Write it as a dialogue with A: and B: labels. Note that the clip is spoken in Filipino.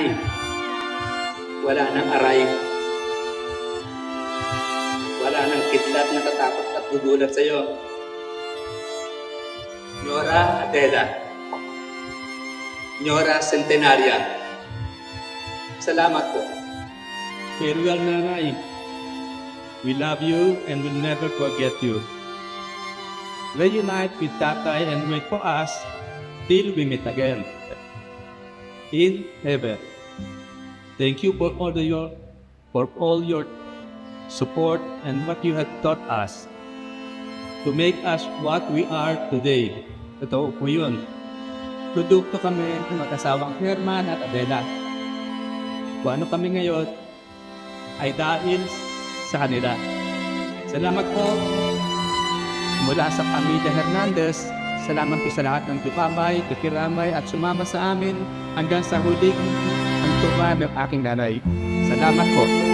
A: nanay, wala nang aray, wala nang kidlat na tatakot at gugulat sa'yo. Nyora Adela, Nyora Centenaria, salamat po.
B: Farewell, Nanay. We love you and will never forget you. Reunite with Tatay and wait for us till we meet again in heaven. Thank you for all your support and what you have taught us to make us what we are today. Totoo po yun. Produkto kami ng mag-asawang Herman at Adela. Kung ano kami ngayon ay dahil sa kanila. Salamat po mula sa pamilya Hernandez. Salamat po sa lahat ng tumabay, nakiramay at sumama sa amin hanggang sa huling ang tuwa ng aking nanay. Salamat po.